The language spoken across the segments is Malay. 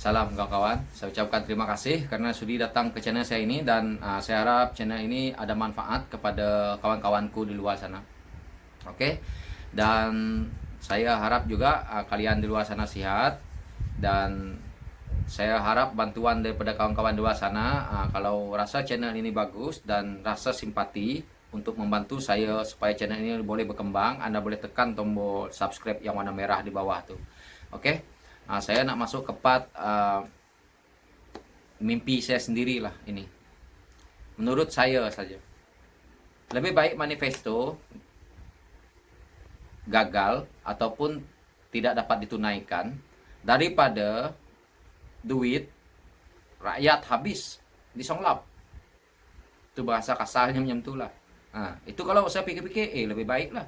Salam kawan-kawan, saya ucapkan terima kasih karena sudi datang ke channel saya ini dan saya harap channel ini ada manfaat kepada kawan-kawanku di luar sana. Oke, dan saya harap juga kalian di luar sana sehat dan saya harap bantuan daripada kawan-kawan di luar sana kalau rasa channel ini bagus dan rasa simpati untuk membantu saya supaya channel ini boleh berkembang, Anda boleh tekan tombol subscribe yang warna merah di bawah tuh. Oke. Saya nak masuk ke part mimpi saya sendirilah ini. Menurut saya saja. Lebih baik manifesto gagal ataupun tidak dapat ditunaikan daripada duit rakyat habis disonglap. Itu bahasa kasarnya macam itulah. Itu kalau saya pikir-pikir lebih baik lah.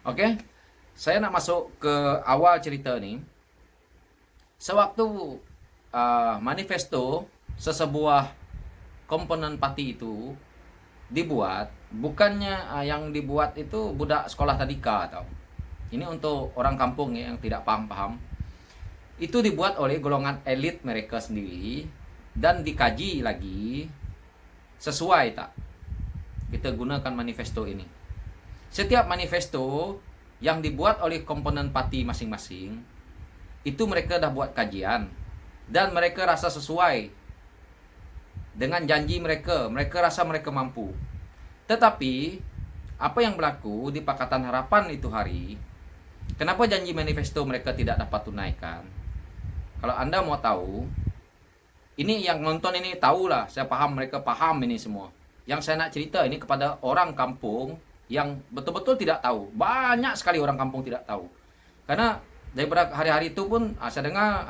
Oke. Saya nak masuk ke awal cerita ni. Sewaktu manifesto sesebuah komponen parti itu dibuat, bukannya yang dibuat itu budak sekolah tadika tau. Ini untuk orang kampung ya, yang tidak paham-paham. Itu dibuat oleh golongan elit mereka sendiri dan dikaji lagi sesuai tak kita gunakan manifesto ini. Setiap manifesto yang dibuat oleh komponen parti masing-masing itu mereka dah buat kajian dan mereka rasa sesuai dengan janji mereka. Mereka rasa mereka mampu. Tetapi apa yang berlaku di Pakatan Harapan itu hari, kenapa janji manifesto mereka tidak dapat tunaikan? Kalau Anda mau tahu, ini yang nonton ini tahulah, saya paham mereka paham ini semua. Yang saya nak cerita ini kepada orang kampung yang betul-betul tidak tahu. Banyak sekali orang kampung tidak tahu. Karena daripada hari-hari itu pun saya dengar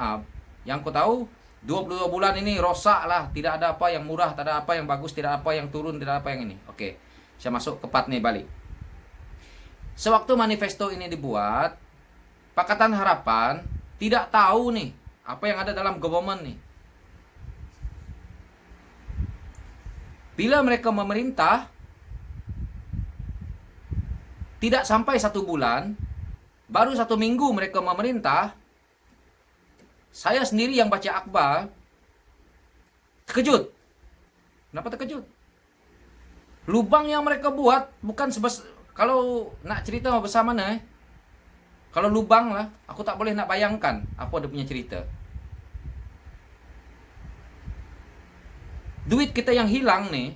yang ku tahu 22 bulan ini rosak lah. Tidak ada apa yang murah, tidak ada apa yang bagus, tidak ada apa yang turun, tidak ada apa yang ini. Oke, saya masuk ke part nih balik. Sewaktu manifesto ini dibuat, Pakatan Harapan tidak tahu nih apa yang ada dalam government nih. Bila mereka memerintah, tidak sampai 1 bulan, baru 1 minggu mereka memerintah, saya sendiri yang baca akhbar, terkejut. Kenapa terkejut? Lubang yang mereka buat bukan sebesar, kalau nak cerita besar mana kalau lubang lah, aku tak boleh nak bayangkan apa dia punya cerita. Duit kita yang hilang nih,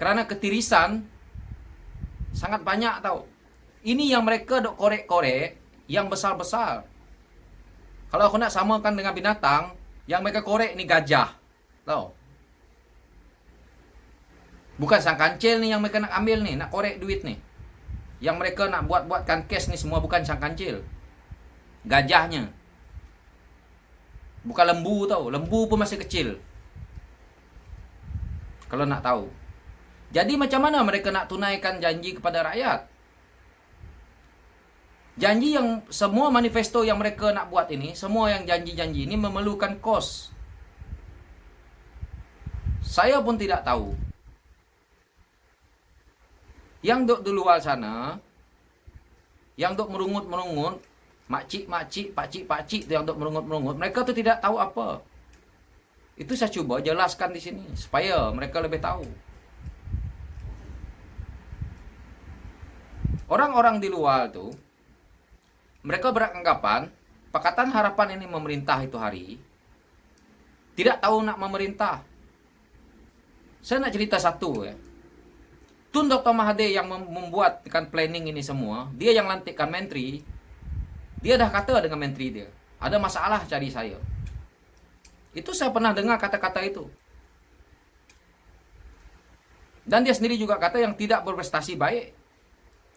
kerana ketirisan, sangat banyak tau. Ini yang mereka dok korek-korek yang besar-besar. Kalau aku nak samakan dengan binatang, yang mereka korek ni gajah. Tahu? Bukan sang kancil ni yang mereka nak ambil ni, nak korek duit ni. Yang mereka nak buat-buatkan cash ni semua bukan sang kancil. Gajahnya. Bukan lembu tau. Lembu pun masih kecil. Kalau nak tahu. Jadi macam mana mereka nak tunaikan janji kepada rakyat? Janji yang semua manifesto yang mereka nak buat ini, semua yang janji-janji ini memerlukan kos. Saya pun tidak tahu. Yang duk di luar sana, yang duk merungut-merungut, makcik-makcik, pakcik-pakcik yang duk merungut-merungut, mereka tu tidak tahu apa. Itu saya cuba jelaskan di sini supaya mereka lebih tahu. Orang-orang di luar tu, mereka beranggapan Pakatan Harapan ini memerintah itu hari, tidak tahu nak memerintah. Saya nak cerita satu ya. Tun Dr. Mahathir yang membuatkan planning ini semua, dia yang lantikkan menteri, dia dah kata dengan menteri dia, ada masalah cari saya. Itu saya pernah dengar kata-kata itu. Dan dia sendiri juga kata yang tidak berprestasi baik,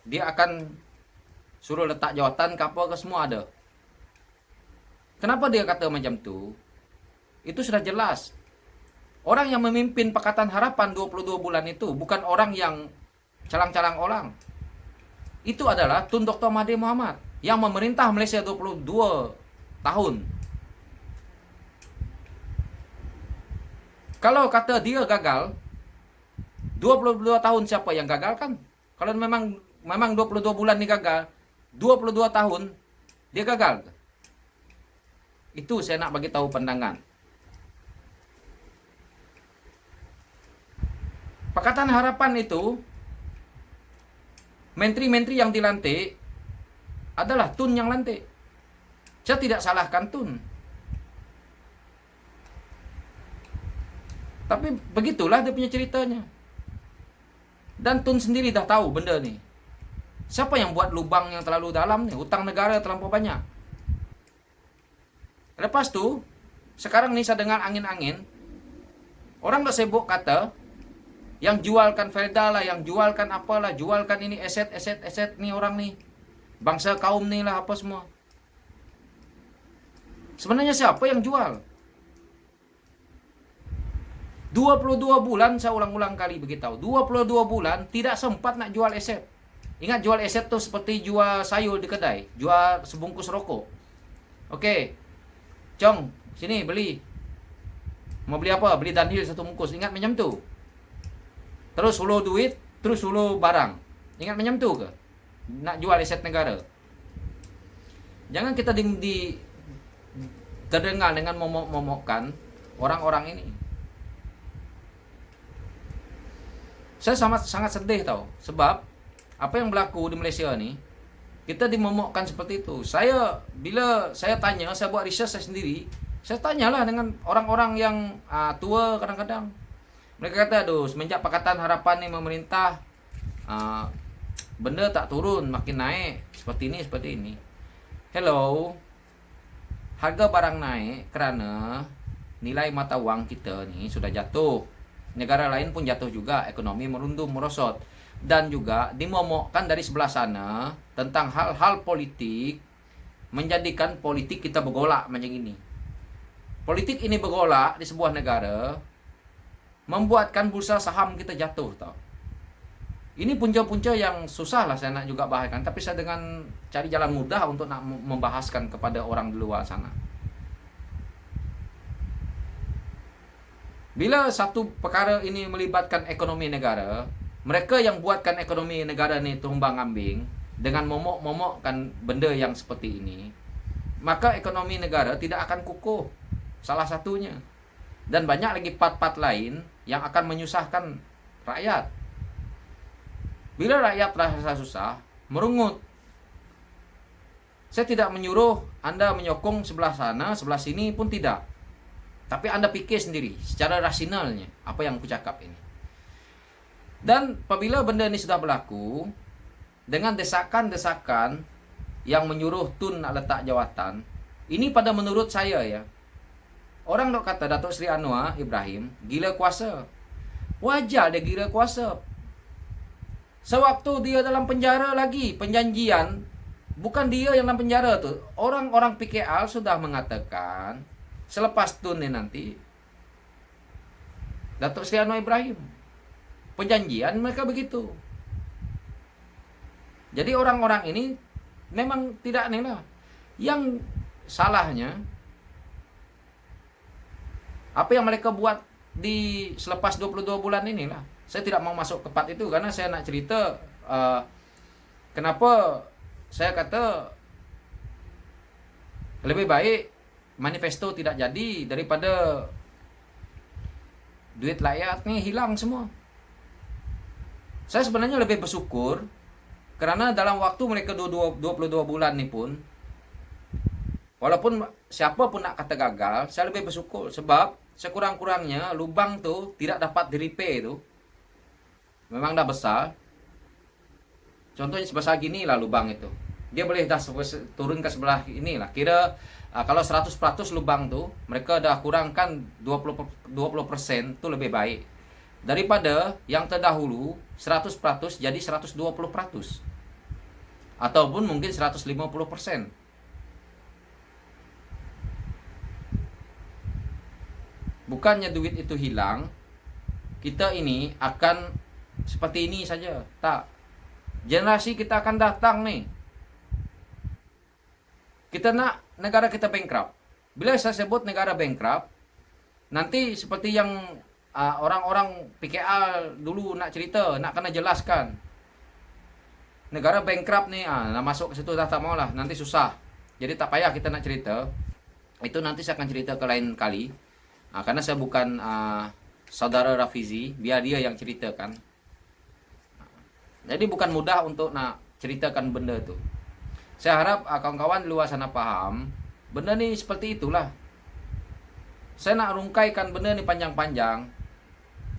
dia akan suruh letak jawatan ke apa ke semua ada. Kenapa dia kata macam tu? Itu sudah jelas. Orang yang memimpin Pakatan Harapan 22 bulan itu bukan orang yang calang-calang orang. Itu adalah Tun Dr. Mahathir Mohamad yang memerintah Malaysia 22 tahun. Kalau kata dia gagal, 22 tahun siapa yang gagal kan? Kalau memang 22 bulan ni gagal, 22 tahun dia gagal. Itu saya nak bagi tahu pandangan. Pakatan Harapan itu, menteri-menteri yang dilantik adalah Tun yang lantik. Saya tidak salahkan Tun. Tapi begitulah dia punya ceritanya. Dan Tun sendiri dah tahu benda ni. Siapa yang buat lubang yang terlalu dalam ni? Hutang negara terlampau banyak. Lepas tu, sekarang ni saya dengar angin-angin, orang dah sibuk kata, yang jualkan Felda lah, yang jualkan apalah, jualkan ini aset ni orang ni. Bangsa kaum ni lah apa semua. Sebenarnya siapa yang jual? 22 bulan saya ulang-ulang kali beritahu. 22 bulan tidak sempat nak jual aset. Ingat jual aset tu seperti jual sayur di kedai. Jual sebungkus rokok. Okey. Cong, sini beli. Mau beli apa? Beli Dunhill satu bungkus. Ingat macam tu? Terus hulu duit, terus hulu barang. Ingat macam tu ke? Nak jual aset negara. Jangan kita terdengar dengan momok-momokkan orang-orang ini. Saya sangat sedih tau. Sebab apa yang berlaku di Malaysia ni, kita dimomokkan seperti itu. Bila saya tanya, saya buat research saya sendiri, saya tanyalah dengan orang-orang yang tua kadang-kadang. Mereka kata, aduh, semenjak Pakatan Harapan ni memerintah, benda tak turun, makin naik. Seperti ini. Hello. Harga barang naik kerana nilai mata wang kita ni sudah jatuh. Negara lain pun jatuh juga, ekonomi merundum, merosot. Dan juga dimomokkan dari sebelah sana tentang hal-hal politik, menjadikan politik kita bergolak macam ini. Politik ini bergolak di sebuah negara, membuatkan bursa saham kita jatuh tau. Ini punca-punca yang susah lah saya nak juga bahagikan, tapi saya dengan cari jalan mudah untuk nak membahaskan kepada orang di luar sana. Bila satu perkara ini melibatkan ekonomi negara, mereka yang buatkan ekonomi negara ni tumbang ambing dengan momok-momokkan benda yang seperti ini, maka ekonomi negara tidak akan kukuh. Salah satunya. Dan banyak lagi part-part lain yang akan menyusahkan rakyat. Bila rakyat rasa susah, merungut. Saya tidak menyuruh Anda menyokong sebelah sana, sebelah sini pun tidak. Tapi Anda fikir sendiri secara rasionalnya apa yang aku cakap ini. Dan apabila benda ini sudah berlaku, dengan desakan-desakan yang menyuruh Tun nak letak jawatan, ini pada menurut saya ya, orang dok kata Datuk Seri Anwar Ibrahim gila kuasa. Wajar dia gila kuasa. Sewaktu dia dalam penjara lagi, perjanjian, bukan dia yang dalam penjara tu. Orang-orang PKR sudah mengatakan, selepas Tun ni nanti, Datuk Seri Anwar Ibrahim. Perjanjian mereka begitu. Jadi orang-orang ini memang tidak nih lah. Yang salahnya, apa yang mereka buat di selepas 22 bulan inilah. Saya tidak mau masuk ke part itu karena saya nak cerita kenapa saya kata lebih baik manifesto tidak jadi daripada duit rakyat ni hilang semua. Saya sebenarnya lebih bersyukur kerana dalam waktu mereka 22 bulan ni pun, walaupun siapa pun nak kata gagal, saya lebih bersyukur sebab sekurang-kurangnya lubang tu tidak dapat di-repair tu. Memang dah besar. Contohnya sebesar gini lah lubang itu. Dia boleh dah turun ke sebelah inilah. Kira kalau 100% lubang tu, mereka dah kurangkan 20% tu lebih baik. Daripada yang terdahulu 100% jadi 120%. Ataupun mungkin 150%. Bukannya duit itu hilang, kita ini akan seperti ini saja. Tak. Generasi kita akan datang nih. Kita nak negara kita bankrupt. Bila saya sebut negara bankrupt, nanti seperti yang orang-orang PKR dulu nak cerita, nak kena jelaskan. Negara bankrupt nih, nak masuk ke situ dah tak maulah, nanti susah. Jadi tak payah kita nak cerita. Itu nanti saya akan cerita ke lain kali. Karena saya bukan saudara Rafizi, biar dia yang ceritakan. Jadi bukan mudah untuk ceritakan benda itu. Saya harap kawan-kawan luar sana paham, benda ni seperti itulah. Saya nak rungkaikan benda ni panjang-panjang.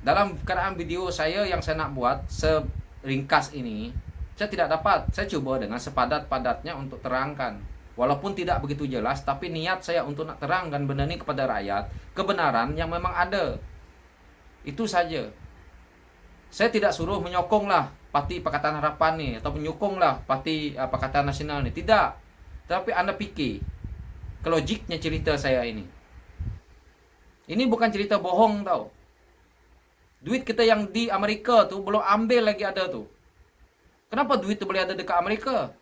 Dalam keadaan video saya yang saya nak buat seringkas ini, saya tidak dapat. Saya cuba dengan sepadat-padatnya untuk terangkan. Walaupun tidak begitu jelas, tapi niat saya untuk nak terangkan benda ni kepada rakyat, kebenaran yang memang ada. Itu saja. Saya tidak suruh menyokonglah Parti Pakatan Harapan ni atau menyokonglah Parti Pakatan Nasional ni. Tidak. Tapi Anda fikir ke logiknya cerita saya ini. Ini bukan cerita bohong tau. Duit kita yang di Amerika tu belum ambil lagi ada tu. Kenapa duit tu boleh ada dekat Amerika?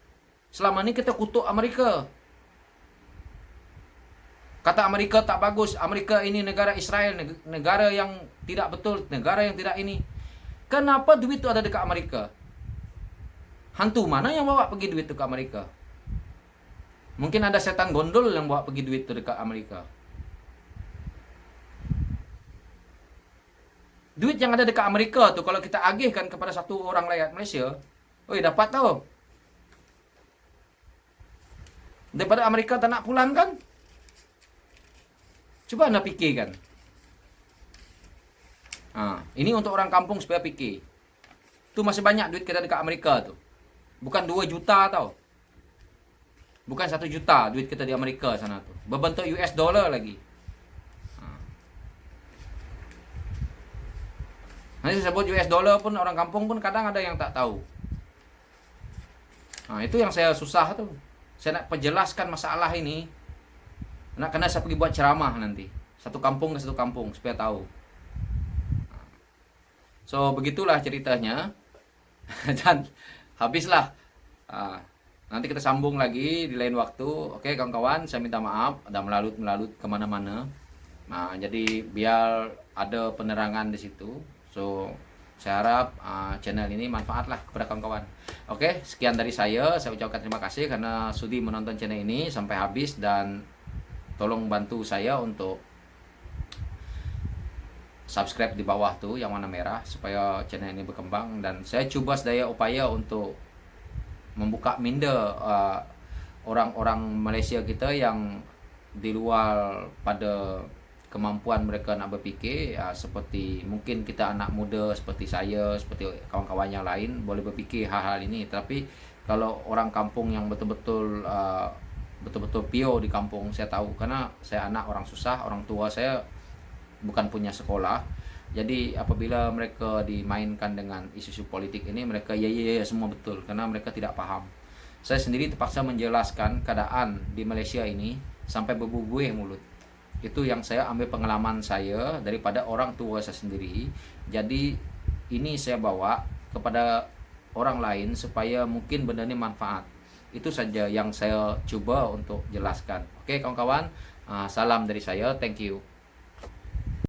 Selama ni kita kutuk Amerika. Kata Amerika tak bagus. Amerika ini negara Israel, negara yang tidak betul, negara yang tidak ini. Kenapa duit tu ada dekat Amerika? Hantu mana yang bawa pergi duit tu ke Amerika? Mungkin ada setan gondol yang bawa pergi duit tu dekat Amerika. Duit yang ada dekat Amerika tu kalau kita agihkan kepada satu orang rakyat Malaysia, dapat tau. Daripada Amerika tak nak pulang kan? Cuba anda fikirkan. Ini untuk orang kampung supaya fikir. Tu masih banyak duit kita dekat Amerika tu. Bukan 2 juta tau. Bukan 1 juta duit kita di Amerika sana tu. Berbentuk US dollar lagi. Nanti saya sebut US dollar pun orang kampung pun kadang ada yang tak tahu. Itu yang saya susah tu. Saya nak perjelaskan masalah ini. Kena saya pergi buat ceramah nanti. Satu kampung ke satu kampung supaya tahu. So begitulah ceritanya. Dan habislah. Nanti kita sambung lagi di lain waktu. Oke kawan-kawan, saya minta maaf ada melalut kemana-mana. Jadi biar ada penerangan di situ. So saya harap channel ini manfaatlah kepada kawan-kawan. Oke, sekian dari saya ucapkan terima kasih karena sudi menonton channel ini sampai habis, dan tolong bantu saya untuk subscribe di bawah tuh yang warna merah supaya channel ini berkembang, dan saya coba sedaya upaya untuk membuka minda orang-orang Malaysia kita yang di luar pada kemampuan mereka nak berfikir, seperti mungkin kita anak muda seperti saya, seperti kawan-kawan yang lain boleh berfikir hal-hal ini. Tapi kalau orang kampung yang betul-betul pure di kampung, saya tahu karena saya anak orang susah, orang tua saya bukan punya sekolah. Jadi apabila mereka dimainkan dengan isu-isu politik ini, mereka ya semua betul karena mereka tidak paham. Saya sendiri terpaksa menjelaskan keadaan di Malaysia ini sampai berbuih mulut. Itu yang saya ambil pengalaman saya daripada orang tua saya sendiri. Jadi ini saya bawa kepada orang lain supaya mungkin benda ini manfaat. Itu saja yang saya coba untuk jelaskan. Oke kawan-kawan, salam dari saya, thank you.